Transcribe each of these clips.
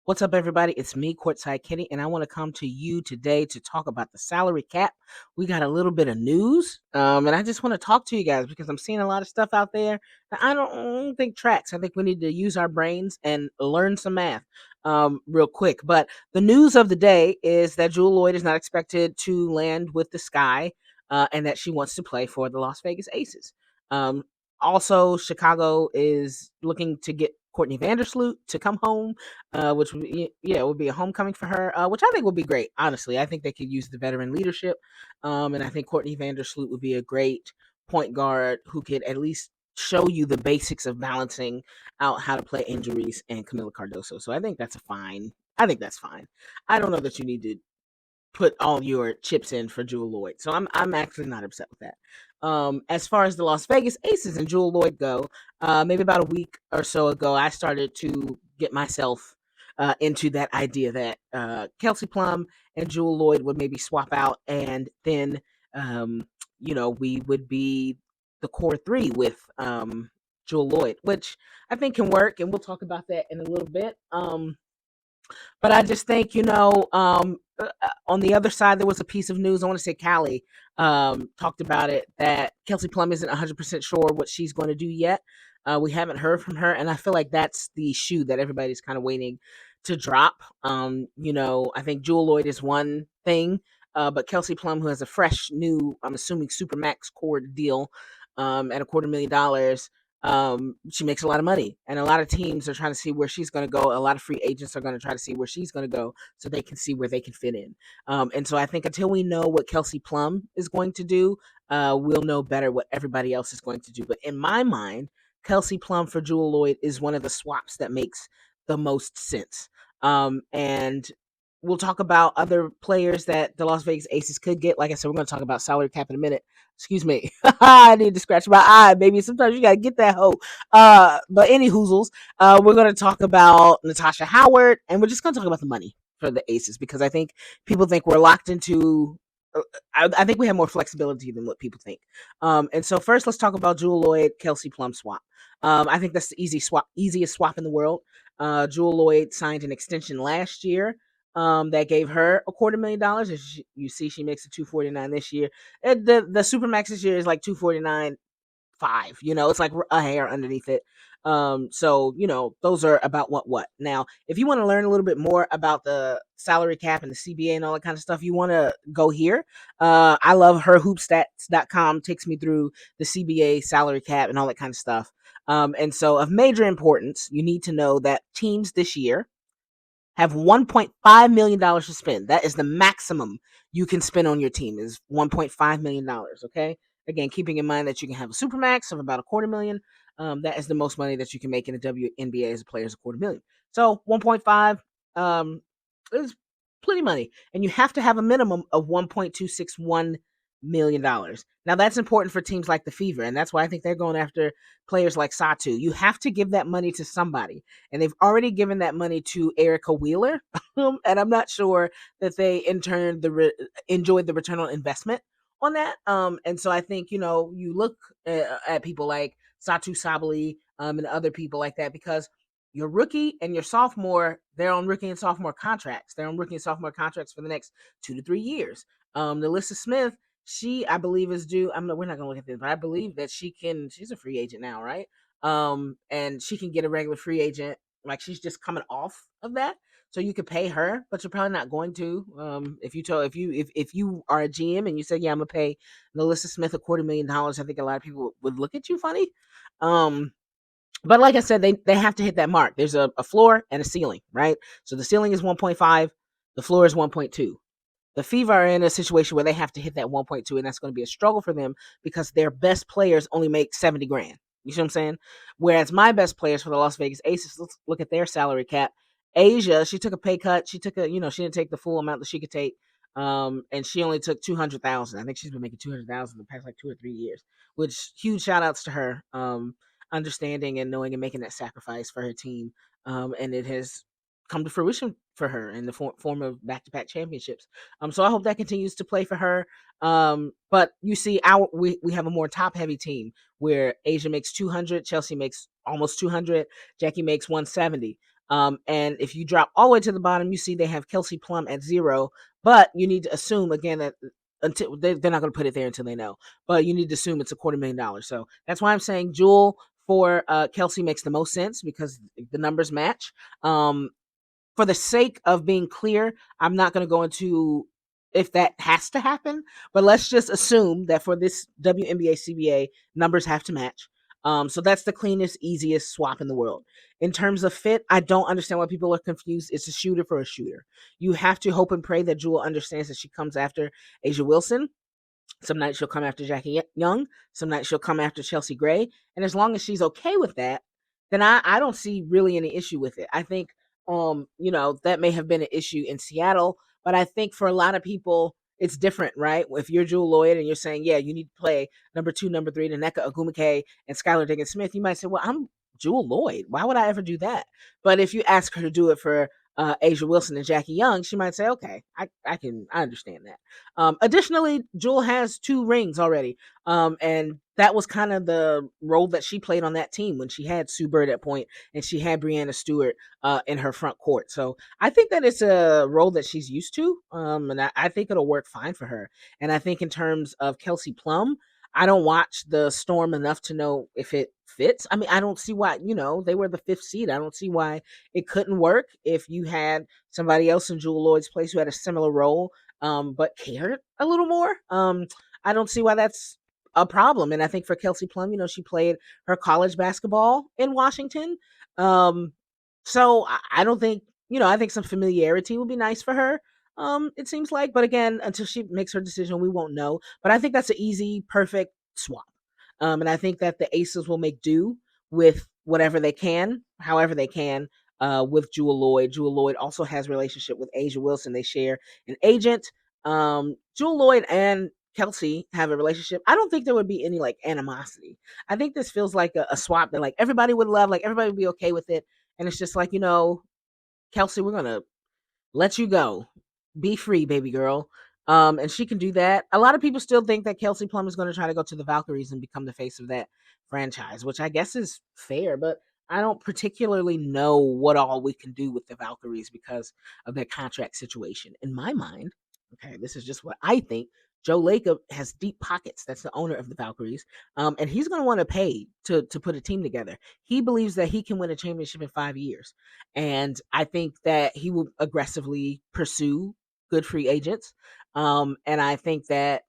What's up, everybody? It's me, Courtside Kenny, and I want to come to you today to talk about the salary cap. We got a little bit of news, and I just want to talk to you guys because I'm seeing a lot of stuff out there that I don't think tracks. I think we need to use our brains and learn some math real quick. But the news of the day is that Jewell Loyd is not expected to land with the Sky, and that she wants to play for the Las Vegas Aces. Um, Also, Chicago is looking to get Courtney Vandersloot to come home, which would be, yeah, would be a homecoming for her, which I think would be great. Honestly, I think they could use the veteran leadership, and I think Courtney Vandersloot would be a great point guard who could at least show you the basics of balancing out how to play injuries and Camila Cardoso. So I think that's a fine. I think that's fine. I don't know that you need to put all your chips in for Jewell Loyd. So I'm actually not upset with that. As far as the Las Vegas Aces and Jewell Loyd go, maybe about a week or so ago, I started to get myself into that idea that Kelsey Plum and Jewell Loyd would maybe swap out, and then um, we would be the core three with Jewell Loyd, which I think can work, and we'll talk about that in a little bit. But I just think, on the other side, there was a piece of news. I want to say Callie talked about it, that Kelsey Plum isn't 100% sure what she's going to do yet. We haven't heard from her, and I feel like that's the shoe that everybody's kind of waiting to drop. I think Jewell Loyd is one thing, but Kelsey Plum, who has a fresh new, I'm assuming, Supermax cord deal at $250,000. She makes a lot of money, and a lot of teams are trying to see where she's going to go. A lot of free agents are going to try to see where she's going to go so they can see where they can fit in. And so I think until we know what Kelsey Plum is going to do, we'll know better what everybody else is going to do. But in my mind, Kelsey Plum for Jewell Loyd is one of the swaps that makes the most sense. And we'll talk about other players that the Las Vegas Aces could get. Like I said, we're going to talk about salary cap in a minute. Excuse me. I need to scratch my eye, baby. Sometimes you got to get that hoe. But any hoozles, we're going to talk about Natasha Howard, and we're just going to talk about the money for the Aces because I think people think we're locked into. I think we have more flexibility than what people think. And so first, let's talk about Jewell Loyd Kelsey Plum swap. I think that's the easiest swap in the world. Jewell Loyd signed an extension last year that gave her $250,000. As you see, she makes a 249 this year. And the Supermax this year is like 249.5. It's like a hair underneath it. So those are about what. Now, if you want to learn a little bit more about the salary cap and the CBA and all that kind of stuff, you want to go here. I love her hoopstats.com takes me through the CBA salary cap and all that kind of stuff. And so of major importance, you need to know that teams this year have $1.5 million to spend. That is the maximum you can spend on your team, is $1.5 million. Okay. Again, keeping in mind that you can have a supermax of about $250,000. That is the most money that you can make in the WNBA as a player, is $250,000. So 1.5 is plenty of money, and you have to have a minimum of $1.261 million. Now that's important for teams like the Fever, and that's why I think they're going after players like Satu. You have to give that money to somebody, and they've already given that money to Erica Wheeler, and I'm not sure that they in turn enjoyed the return on investment on that. And so I think you look at people like Satu Sabali and other people like that, because your rookie and your sophomore, they're on rookie and sophomore contracts. They're on rookie and sophomore contracts for the next 2 to 3 years. Nalissa Smith, she, I believe, is due. We're not gonna look at this, but I believe that she's a free agent now, right? And she can get a regular free agent. Like, she's just coming off of that. So you could pay her, but you're probably not going to. If you are a GM and you say, yeah, I'm gonna pay Nalissa Smith $250,000, I think a lot of people would look at you funny. But like I said, they have to hit that mark. There's a floor and a ceiling, right? So the ceiling is 1.5, the floor is 1.2. The Fever are in a situation where they have to hit that 1.2, and that's going to be a struggle for them because their best players only make 70 grand. You see what I'm saying? Whereas my best players for the Las Vegas Aces, let's look at their salary cap. Asia, she took a pay cut. She didn't take the full amount that she could take. And she only took 200,000. I think she's been making 200,000 the past like 2 or 3 years, which huge shout outs to her. Understanding and knowing and making that sacrifice for her team. And it has come to fruition for her in the form of back-to-back championships. So I hope that continues to play for her. But you see, we have a more top-heavy team where Asia makes 200, Chelsea makes almost 200, Jackie makes 170. And if you drop all the way to the bottom, you see they have Kelsey Plum at 0. But you need to assume again that until they're not going to put it there until they know. But you need to assume it's $250,000. So that's why I'm saying Jewell for Kelsey makes the most sense because the numbers match. For the sake of being clear, I'm not going to go into if that has to happen, but let's just assume that for this WNBA CBA, numbers have to match. So that's the cleanest, easiest swap in the world. In terms of fit, I don't understand why people are confused. It's a shooter for a shooter. You have to hope and pray that Jewell understands that she comes after A'ja Wilson. Some nights she'll come after Jackie Young. Some nights she'll come after Chelsea Gray. And as long as she's okay with that, then I don't see really any issue with it. I think, that may have been an issue in Seattle, but I think for a lot of people, it's different, right? If you're Jewell Loyd and you're saying, yeah, you need to play number 2, number 3, Nneka Ogwumike and Skylar Diggins-Smith, you might say, well, I'm Jewell Loyd. Why would I ever do that? But if you ask her to do it for A'ja Wilson and Jackie Young, she might say, okay, I understand that. Additionally, Jewell has 2 rings already. And that was kind of the role that she played on that team when she had Sue Bird at point and she had Breanna Stewart in her front court. So I think that it's a role that she's used to. And I think it'll work fine for her. And I think in terms of Kelsey Plum, I don't watch the Storm enough to know if it fits. I mean, I don't see why, they were the 5th seed. I don't see why it couldn't work if you had somebody else in Jewell Loyd's place who had a similar role, but cared a little more. I don't see why that's a problem. And I think for Kelsey Plum, she played her college basketball in Washington. So I don't think, I think some familiarity would be nice for her. It seems like, but again, until she makes her decision, we won't know. But I think that's an easy, perfect swap. And I think that the Aces will make do with whatever they can, however they can, with Jewell Loyd. Jewell Loyd also has a relationship with A'ja Wilson. They share an agent. Jewell Loyd and Kelsey have a relationship. I don't think there would be any like animosity. I think this feels like a swap that like everybody would love, like everybody would be okay with it. And it's just like, Kelsey, we're gonna let you go. Be free, baby girl. And she can do that. A lot of people still think that Kelsey Plum is going to try to go to the Valkyries and become the face of that franchise, which I guess is fair, but I don't particularly know what all we can do with the Valkyries because of their contract situation. In my mind, okay, this is just what I think. Joe Lacob has deep pockets. That's the owner of the Valkyries. And he's going to want to pay to put a team together. He believes that he can win a championship in 5 years. And I think that he will aggressively pursue good free agents. And I think that,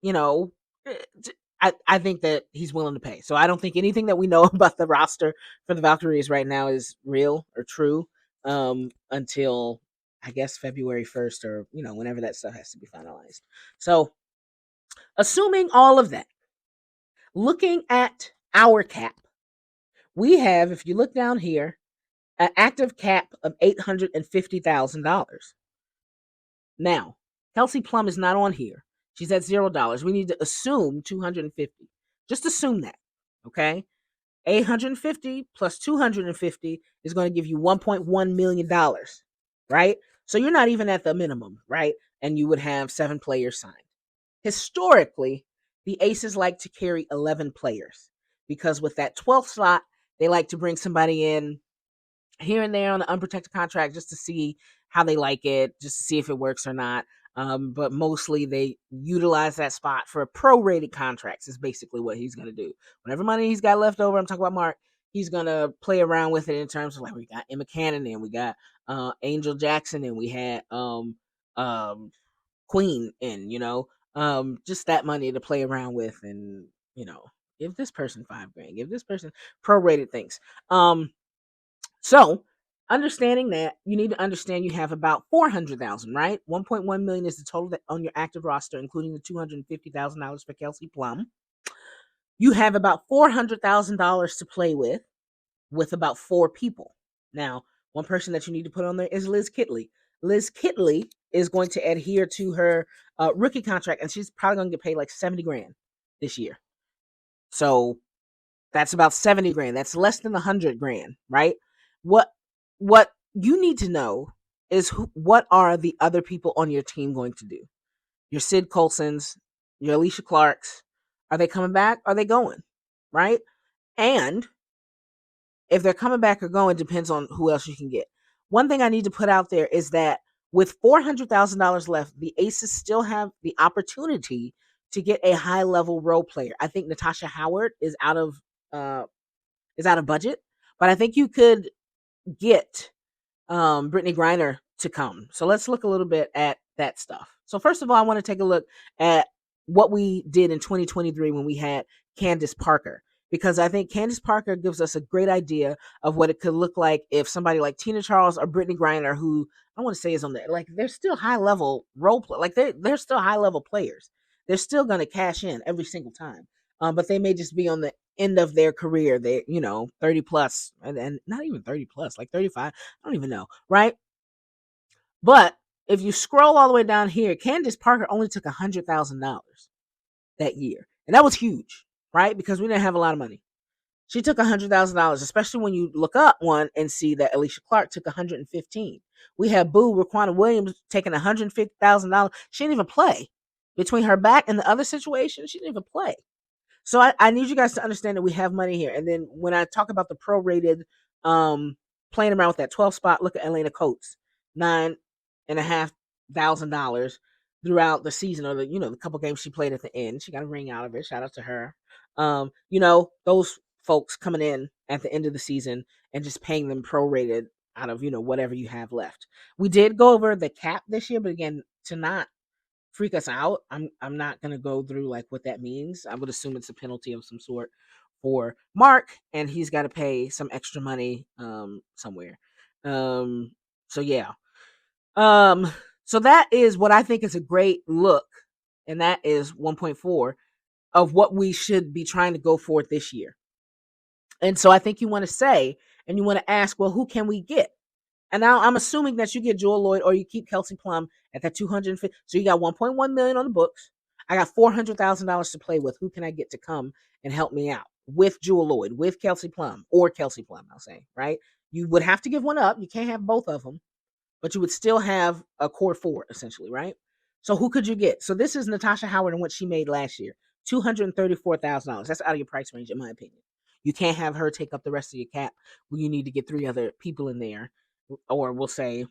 you know, eh, I think that he's willing to pay. So I don't think anything that we know about the roster for the Valkyries right now is real or true until I guess February 1st or, whenever that stuff has to be finalized. So assuming all of that, looking at our cap, we have, if you look down here, an active cap of $850,000. Now, Kelsey Plum is not on here. She's at $0. We need to assume 250. Just assume that. Okay? 850 plus 250 is going to give you $1.1 million. Right? So you're not even at the minimum, right? And you would have 7 players signed. Historically, the Aces like to carry 11 players because with that 12th slot, they like to bring somebody in here and there on the unprotected contract just to see how they like it, just to see if it works or not. But mostly they utilize that spot for prorated contracts is basically what he's going to do. Whatever money he's got left over, I'm talking about Mark, he's going to play around with it in terms of like we got Emma Cannon and we got Angel Jackson and we had Queen in, just that money to play around with and, give this person $5,000, give this person prorated things. So, understanding that, you need to understand you have about 400,000, right? 1.1 million is the total that on your active roster, including the $250,000 for Kelsey Plum. You have about $400,000 to play with about 4 people. Now, one person that you need to put on there is Liz Kitley. Liz Kitley is going to adhere to her rookie contract, and she's probably going to get paid like 70 grand this year. So that's about 70 grand. That's less than 100 grand, right? What you need to know is what are the other people on your team going to do? Your Sid Colsons, your Alicia Clarks, are they coming back? Are they going? Right? And if they're coming back or going depends on who else you can get. One thing I need to put out there is that with $400,000 left, the Aces still have the opportunity to get a high level role player. I think Natasha Howard uh is out of budget, but I think you could get Brittany Griner to come. So let's look a little bit at that stuff. So first of all, I want to take a look at what we did in 2023 when we had Candace Parker, because I think Candace Parker gives us a great idea of what it could look like if somebody like Tina Charles or Brittany Griner, who I want to say is on there, like they're still high level role play, like they're still high level players. They're still going to cash in every single time, but they may just be on the end of their career. They 30 plus, and not even 30 plus, like 35. I don't even know, right? But if you scroll all the way down here, Candace Parker only took $100,000 that year. And that was huge, right? Because we didn't have a lot of money. She took $100,000, especially when you look up one and see that Alicia Clark took 115. We had Boo Raquana Williams taking $150,000. She didn't even play. Between her back and the other situation, she didn't even play. So I need you guys to understand that we have money here. And then when I talk about the prorated playing around with that 12 spot, look at Elena Coates, $9,500 throughout the season, or the couple games she played at the end. She got a ring out of it. Shout out to her. Those folks coming in at the end of the season and just paying them prorated out of whatever you have left. We did go over the cap this year, but again, to not freak us out, I'm not gonna go through like what that means. I would assume it's a penalty of some sort for Mark, and he's got to pay some extra money somewhere. So yeah. So that is what I think is a great look, and that is 1.4 of what we should be trying to go for this year. And so I think you want to say, and you want to ask, well, who can we get? And now I'm assuming that you get Jewell Loyd or you keep Kelsey Plum at that 250. So you got 1.1 million on the books. I got $400,000 to play with. Who can I get to come and help me out with Jewell Loyd, with Kelsey Plum, or Kelsey Plum? I'll say, right. You would have to give one up. You can't have both of them, but you would still have a core four essentially, right? So who could you get? So this is Natasha Howard and what she made last year, $234,000. That's out of your price range, in my opinion. You can't have her take up the rest of your cap. You need to get three other people in there, or we'll say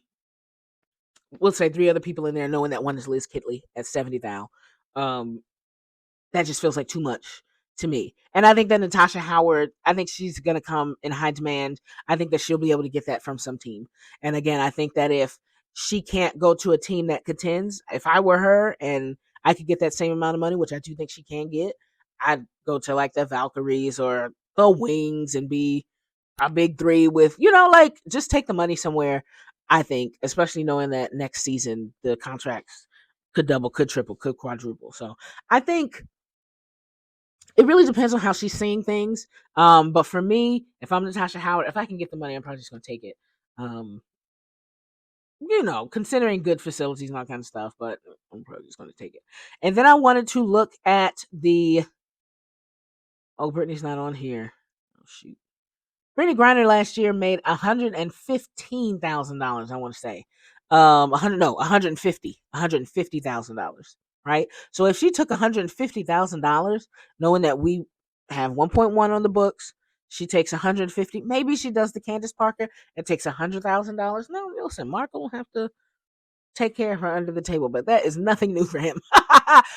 three other people in there, knowing that one is Liz Kitley at 70,000. That just feels like too much to me. And I think that Natasha Howard, I think she's going to come in high demand. I think that she'll be able to get that from some team. And again, I think that if she can't go to a team that contends, if I were her and I could get that same amount of money, which I do think she can get, I'd go to like the Valkyries or the Wings and be a big three with, like just take the money somewhere. I think, especially knowing that next season the contracts could double, could triple, could quadruple. So I think it really depends on how she's seeing things. But for me, if I'm Natasha Howard, if I can get the money, I'm probably just gonna take it. Considering good facilities and all kind of stuff, but I'm probably just gonna take it. And then I wanted to look at the Brittany's not on here. Oh shoot. Brittany Griner last year made $115,000. I want to say, $150,000. Right. So if she took $150,000, knowing that we have 1.1 on the books, she takes 150. Maybe she does the Candace Parker and takes $100,000. No, listen, Marco will have to take care of her under the table, but that is nothing new for him,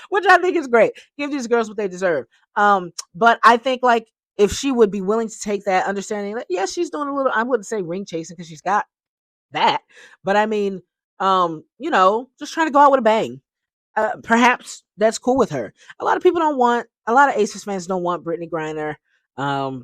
which I think is great. Give these girls what they deserve. But I think like if she would be willing to take that, understanding that yes, she's doing a little, I wouldn't say ring chasing because she's got that, but I mean, just trying to go out with a bang. Perhaps that's cool with her. A lot of Aces fans don't want Brittany Griner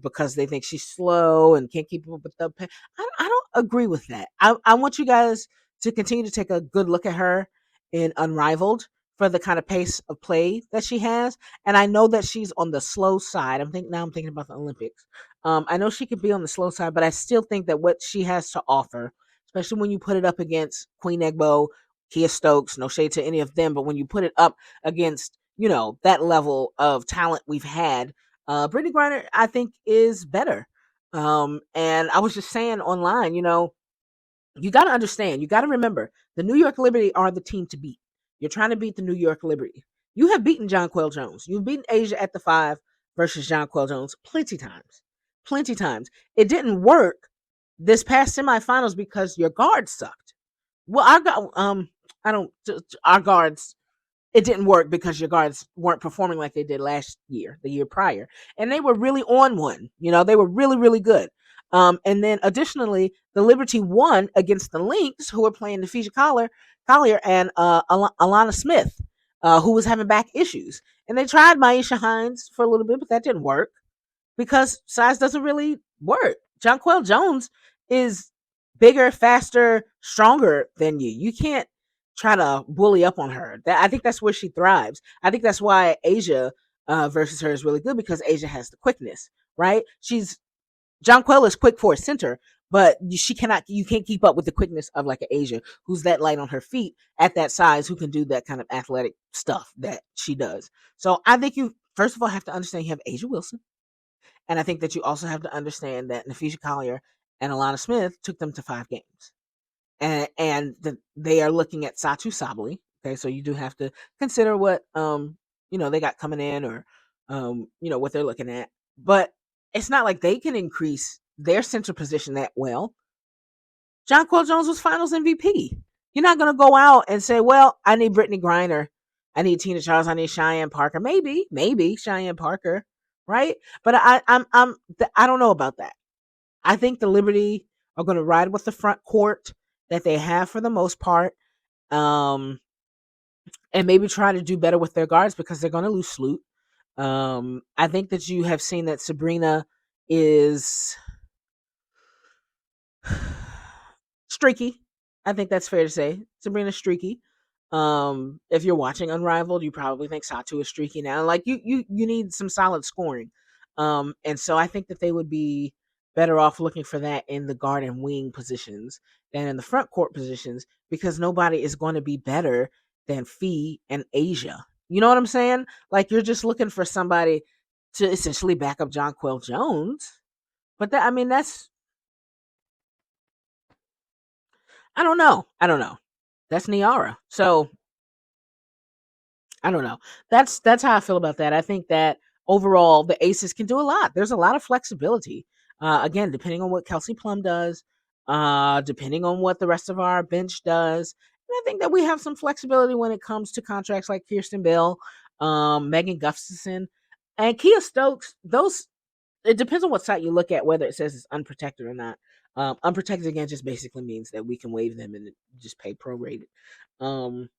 because they think she's slow and can't keep up with the. I don't agree with that. I want you guys to continue to take a good look at her in Unrivaled for the kind of pace of play that she has. And I know that she's on the slow side. I'm thinking about the Olympics. I know she could be on the slow side, but I still think that what she has to offer, especially when you put it up against Queen Egbo, Kia Stokes, no shade to any of them, but when you put it up against, that level of talent we've had, Brittany Griner, I think, is better. And I was just saying online, you got to understand, you got to remember, the New York Liberty are the team to beat. You're trying to beat the New York Liberty. You have beaten Jonquel Jones. You've beaten Asia at the 5 versus Jonquel Jones plenty times. plenty times. It didn't work this past semifinals because your guards sucked. Well, I don't our guards, it didn't work because your guards weren't performing like they did last year, the year prior. And they were really on one. They were really, really good. And then additionally, the Liberty won against the Lynx, who were playing Collier and Alana Smith, who was having back issues. And they tried Maisha Hines for a little bit, but that didn't work because size doesn't really work. Jonquel Jones is bigger, faster, stronger than you. You can't try to bully up on her. I think that's where she thrives. I think that's why Asia versus her is really good, because Asia has the quickness, right? Jonquel is quick for a center, but you can't keep up with the quickness of like an Asia, who's that light on her feet at that size, who can do that kind of athletic stuff that she does. So I think you first of all have to understand you have Asia Wilson. And I think that you also have to understand that Napheesa Collier and Alana Smith took them to 5 games. And they are looking at Satu Sabally. Okay, so you do have to consider what they got coming in, or what they're looking at. But it's not like they can increase their center position that well. Jonquel Jones was Finals MVP. You're not going to go out and say, "Well, I need Britney Griner, I need Tina Charles, I need Cheyenne Parker." Maybe Cheyenne Parker, right? But I don't know about that. I think the Liberty are going to ride with the front court that they have for the most part, and maybe try to do better with their guards because they're going to lose Sloot. I think that you have seen that Sabrina is streaky. I think that's fair to say. Sabrina's streaky. If you're watching Unrivaled, you probably think Satu is streaky now. Like you need some solid scoring. And so I think that they would be better off looking for that in the guard and wing positions than in the front court positions, because nobody is going to be better than Fee and Asia. You know what I'm saying? Like, you're just looking for somebody to essentially back up Jonquel Jones. But that's, I don't know. That's Niara. So I don't know. That's how I feel about that. I think that overall the Aces can do a lot. There's a lot of flexibility. Again, depending on what Kelsey Plum does, depending on what the rest of our bench does. And I think that we have some flexibility when it comes to contracts like Kirsten Bell, Megan Gustafson, and Kia Stokes. Those, it depends on what site you look at, whether it says it's unprotected or not. Unprotected, again, just basically means that we can waive them and just pay prorated. Um,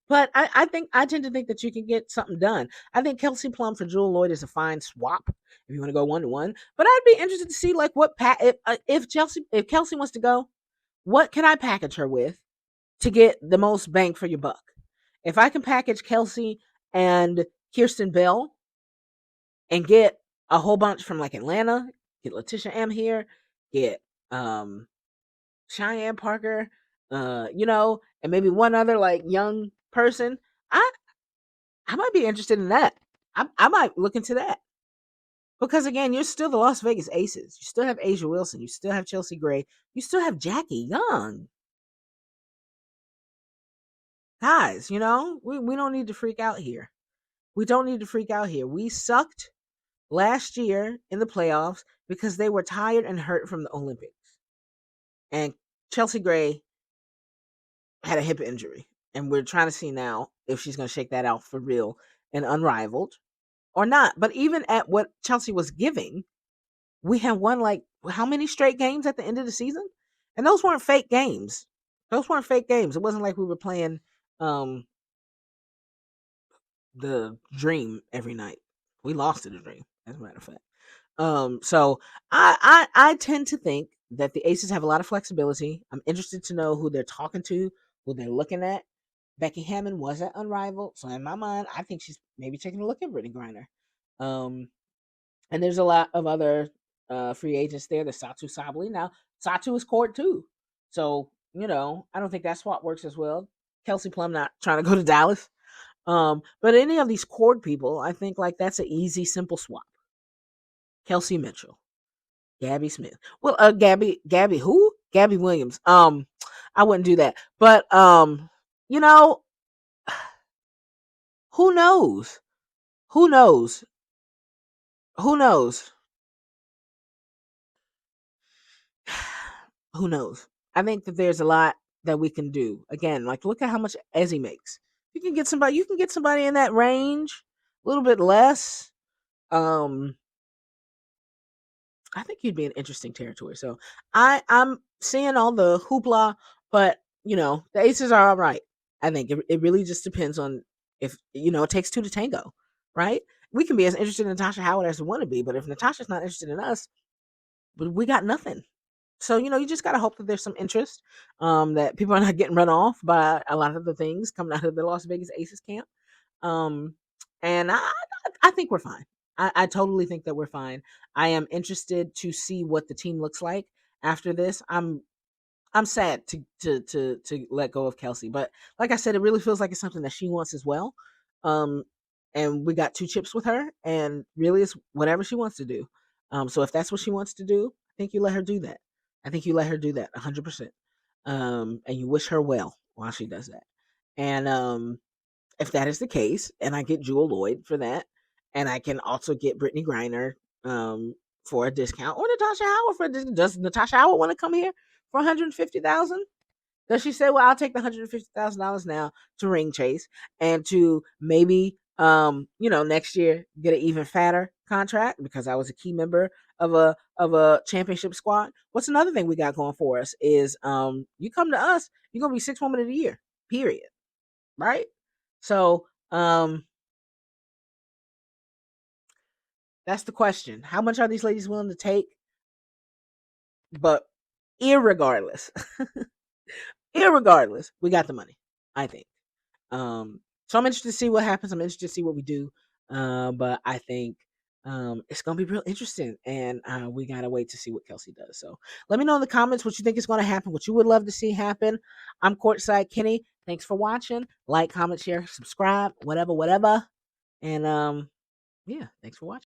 but I tend to think that you can get something done. I think Kelsey Plum for Jewell Loyd is a fine swap if you want to go 1-to-1. But I'd be interested to see like if Kelsey wants to go, what can I package her with to get the most bang for your buck? If I can package Kelsey and Kirsten Bell and get a whole bunch from like Atlanta, get Letitia M here, get Cheyenne Parker, and maybe one other like young person, I I might be interested in that. I might look into that. Because again, you're still the Las Vegas Aces. You still have Asia Wilson. You still have Chelsea Gray. You still have Jackie Young. Guys, we don't need to freak out here. We don't need to freak out here. We sucked last year in the playoffs because they were tired and hurt from the Olympics. And Chelsea Gray had a hip injury. And we're trying to see now if she's going to shake that out for real and Unrivaled or not. But even at what Chelsea was giving, we had won like how many straight games at the end of the season? And those weren't fake games. Those weren't fake games. It wasn't like we were playing the dream every night. We lost to the dream, as a matter of fact. So I tend to think that the Aces have a lot of flexibility. I'm interested to know who they're talking to, who they're looking at. Becky Hammond was at Unrivaled, so in my mind, I think she's maybe taking a look at Brittany Griner. And there's a lot of other free agents there. The Satu Sabally. Now, Satu is court too. So, I don't think that swap works as well. Kelsey Plum not trying to go to Dallas. But any of these court people, I think like that's an easy, simple swap. Kelsey Mitchell, Gabby Smith. Well, Gabby who? Gabby Williams. I wouldn't do that. But you know, who knows? Who knows? Who knows? who knows? I think that there's a lot that we can do. Again, like look at how much Ezzy makes. You can get somebody in that range, a little bit less. Um, I think you'd be an interesting territory. So I'm seeing all the hoopla, but the Aces are all right. I think it really just depends on if it takes two to tango, right? We can be as interested in Natasha Howard as we want to be, but if Natasha's not interested in us, but we got nothing. So you just gotta hope that there's some interest, that people are not getting run off by a lot of the things coming out of the Las Vegas Aces camp. Um, and I think we're fine. I totally think that we're fine. I am interested to see what the team looks like after this. I'm sad to let go of Kelsey, but like I said, it really feels like it's something that she wants as well. Um, and we got two chips with her, and really, it's whatever she wants to do. So if that's what she wants to do, I think you let her do that. I think you let her do that 100%. And you wish her well while she does that. And if that is the case, and I get Jewell Loyd for that, and I can also get Britney Griner for a discount, or Natasha Howard for a discount. Does Natasha Howard want to come here for 150,000? Does she say, "Well, I'll take the $150,000 now to ring chase and to maybe next year get an even fatter contract because I was a key member of a championship squad." What's another thing we got going for us is you come to us, you're gonna be 6 woman of the year, period, right? So that's the question. How much are these ladies willing to take? But irregardless, irregardless, we got the money, I think. So I'm interested to see what happens. I'm interested to see what we do. But I think it's gonna be real interesting, and we gotta wait to see what Kelsey does. So let me know in the comments what you think is gonna happen, what you would love to see happen. I'm Courtside Kenny. Thanks for watching. Like, comment, share, subscribe, whatever. And yeah, thanks for watching.